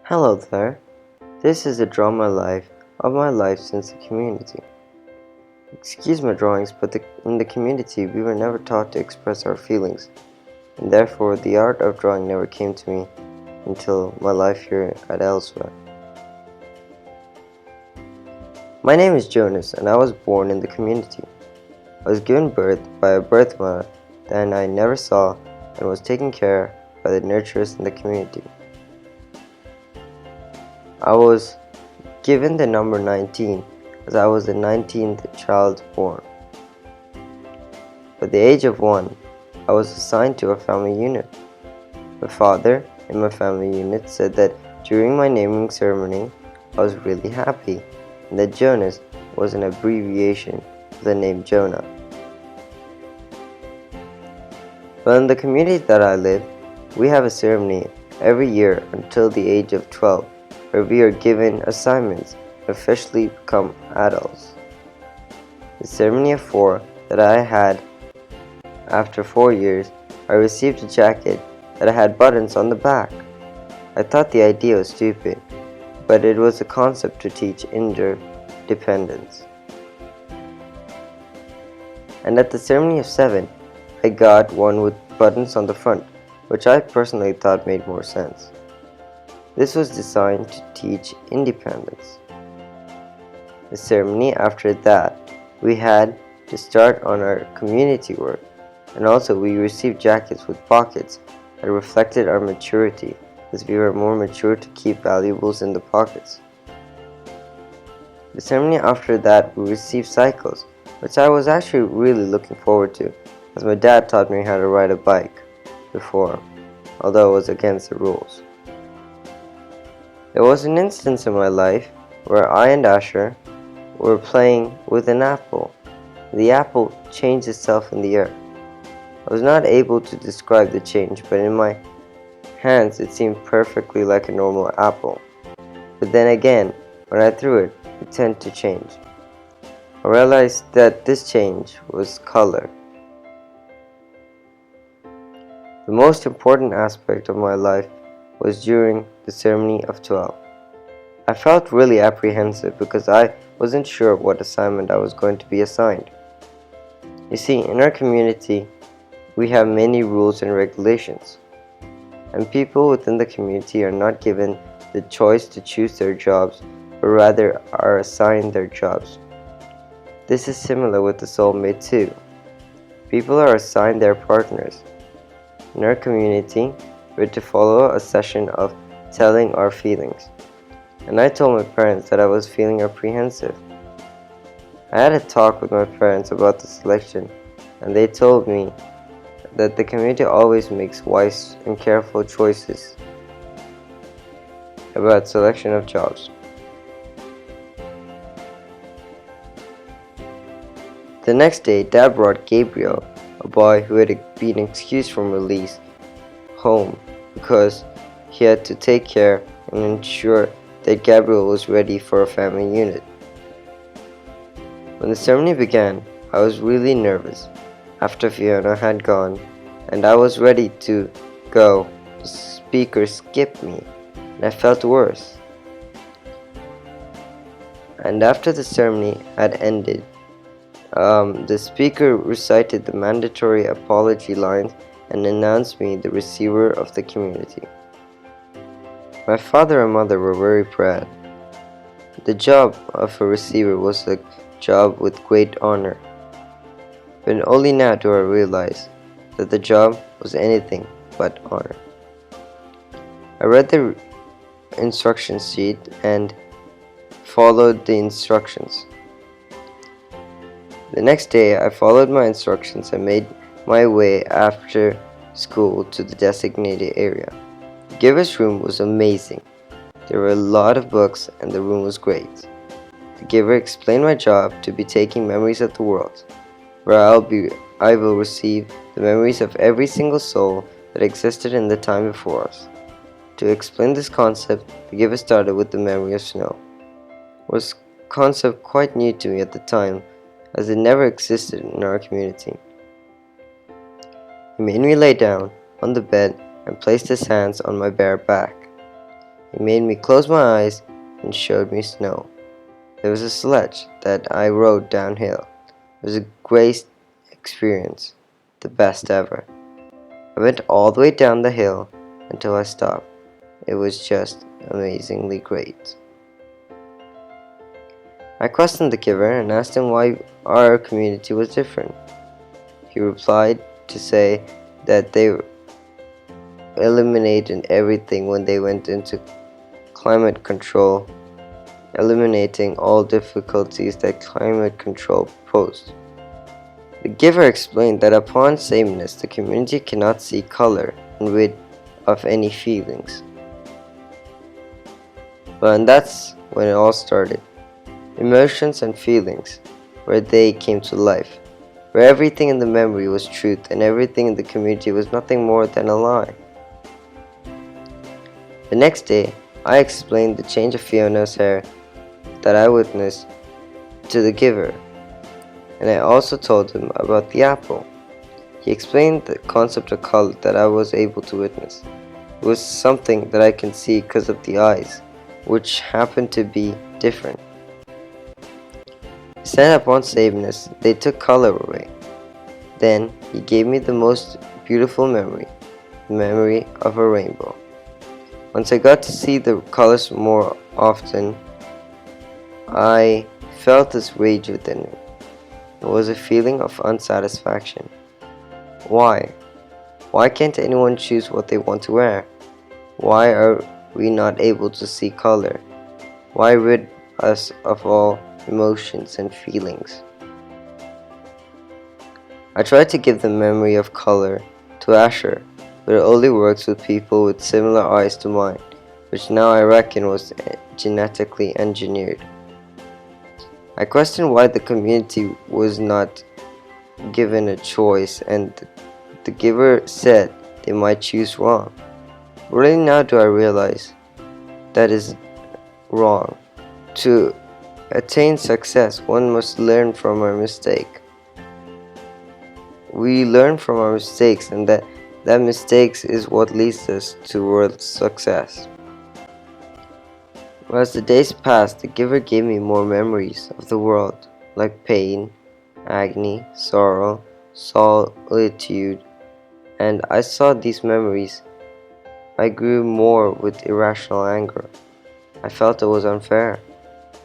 Hello there. This is a drama life of my life since the community. Excuse my drawings, but in the community we were never taught to express our feelings, and therefore the art of drawing never came to me until my life here at Elsewhere. My name is Jonas, and I was born in the community. I was given birth by a birth mother that I never saw and was taken care by the nurturers in the community. I was given the number 19 as I was the 19th child born. At the age of 1, I was assigned to a family unit. My father in my family unit said that during my naming ceremony I was really happy and that Jonas was an abbreviation of the name Jonah. Well, in the community that I live, we have a ceremony every year until the age of 12 where we are given assignments and officially become adults. The ceremony of 4 that I had after 4 years, I received a jacket that had buttons on the back. I thought the idea was stupid, but it was a concept to teach interdependence. And at the ceremony of 7, I got one with buttons on the front, which I personally thought made more sense. This was designed to teach independence. The ceremony after that, we had to start on our community work, and also we received jackets with pockets that reflected our maturity, as we were more mature to keep valuables in the pockets. The ceremony after that, we received cycles, which I was actually really looking forward to, as my dad taught me how to ride a bike before, although it was against the rules. There was an instance in my life where I and Asher were playing with an apple. The apple changed itself in the air. I was not able to describe the change, but in my hands it seemed perfectly like a normal apple. But then again, when I threw it, it tended to change. I realized that this change was color. The most important aspect of my life was during the ceremony of 12. I felt really apprehensive because I wasn't sure what assignment I was going to be assigned. You see, in our community, we have many rules and regulations, and people within the community are not given the choice to choose their jobs, but rather are assigned their jobs. This is similar with the soulmate too. People are assigned their partners. In our community, we're to follow a session of telling our feelings, and I told my parents that I was feeling apprehensive. I had a talk with my parents about the selection, and they told me that the community always makes wise and careful choices about selection of jobs. The next day, Dad brought Gabriel, a boy who had been excused from release, home because he had to take care and ensure that Gabriel was ready for a family unit. When the ceremony began, I was really nervous. After Fiona had gone and I was ready to go, the speaker skipped me and I felt worse. And after the ceremony had ended, the speaker recited the mandatory apology lines and announced me the receiver of the community. My father and mother were very proud. The job of a receiver was a job with great honor, but only now do I realize that the job was anything but honor. I read the instruction sheet and followed the instructions. The next day I followed my instructions and made my way after school to the designated area. The giver's room was amazing. There were a lot of books and the room was great. The giver explained my job to be taking memories of the world, where I will receive the memories of every single soul that existed in the time before us. To explain this concept, the giver started with the memory of snow. It was a concept quite new to me at the time, as it never existed in our community. He made me lay down on the bed and placed his hands on my bare back. He made me close my eyes and showed me snow. There was a sledge that I rode downhill. It was a great experience, the best ever. I went all the way down the hill until I stopped. It was just amazingly great. I questioned the giver and asked him why our community was different. He replied to say that they eliminated everything when they went into climate control, eliminating all difficulties that climate control posed. The giver explained that upon sameness, the community cannot see color and rid of any feelings. But that's when it all started. Emotions and feelings, where they came to life, where everything in the memory was truth and everything in the community was nothing more than a lie. The next day, I explained the change of Fiona's hair that I witnessed to the giver, and I also told him about the apple. He explained the concept of color that I was able to witness. It was something that I can see because of the eyes, which happened to be different. He said upon sameness, they took color away. Then he gave me the most beautiful memory, the memory of a rainbow. Once I got to see the colors more often, I felt this rage within me. It was a feeling of unsatisfaction. Why? Why can't anyone choose what they want to wear? Why are we not able to see color? Why rid us of all emotions and feelings? I tried to give the memory of color to Asher, but it only works with people with similar eyes to mine, which now I reckon was genetically engineered. I questioned why the community was not given a choice, and the giver said they might choose wrong. Really now do I realize that is wrong. To attain success, one must learn from our mistake. We learn from our mistakes, and that mistakes is what leads us towards success. As the days passed, the giver gave me more memories of the world, like pain, agony, sorrow, solitude, and I saw these memories. I grew more with irrational anger. I felt it was unfair.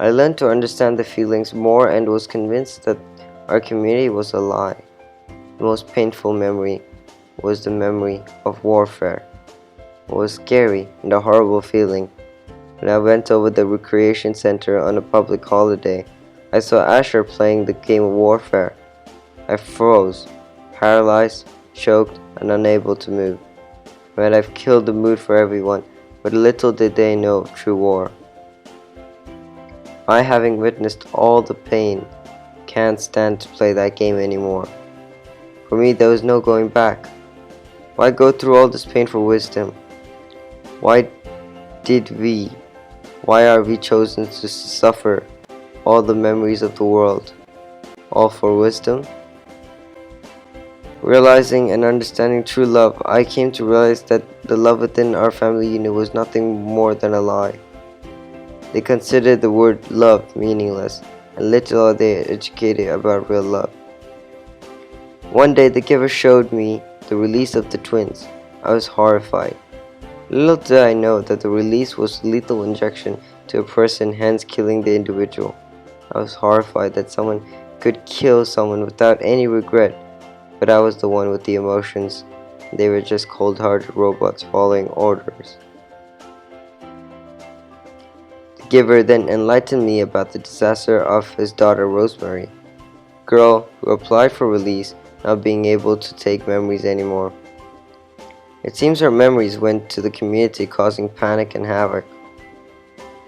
I learned to understand the feelings more and was convinced that our community was a lie. The most painful memory was the memory of warfare. It was scary and a horrible feeling. When I went over the recreation center on a public holiday, I saw Asher playing the game of warfare. I froze, paralyzed, choked, and unable to move. I might have killed the mood for everyone, but little did they know of true war. I, having witnessed all the pain, can't stand to play that game anymore. For me, there was no going back. Why go through all this pain for wisdom? Why are we chosen to suffer all the memories of the world? All for wisdom? Realizing and understanding true love, I came to realize that the love within our family unit was nothing more than a lie. They considered the word love meaningless, and little are they educated about real love. One day the giver showed me the release of the twins. I was horrified. Little did I know that the release was lethal injection to a person, hence killing the individual. I was horrified that someone could kill someone without any regret, but I was the one with the emotions. They were just cold-hearted robots following orders. The giver then enlightened me about the disaster of his daughter Rosemary, a girl who applied for release, not being able to take memories anymore. It seems her memories went to the community, causing panic and havoc.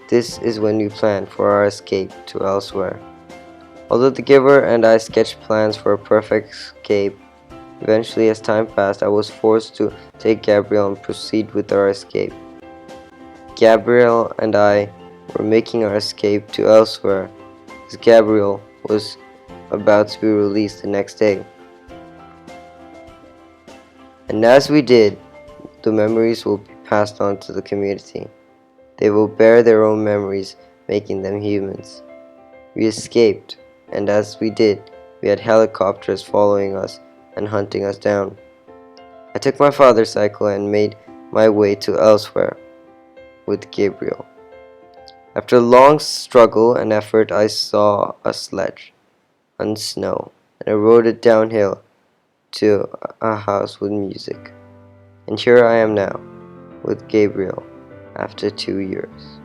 This is when we planned for our escape to elsewhere. Although the giver and I sketched plans for a perfect escape, eventually as time passed I was forced to take Gabrielle and proceed with our escape. Gabrielle and I were making our escape to elsewhere, as Gabrielle was about to be released the next day. And as we did, the memories will be passed on to the community. They will bear their own memories, making them humans. We escaped, and as we did, we had helicopters following us and hunting us down. I took my father's cycle and made my way to elsewhere with Gabriel. After a long struggle and effort, I saw a sledge on snow, and I rode it downhill to a house with music. And here I am now, with Gabriel, after 2 years.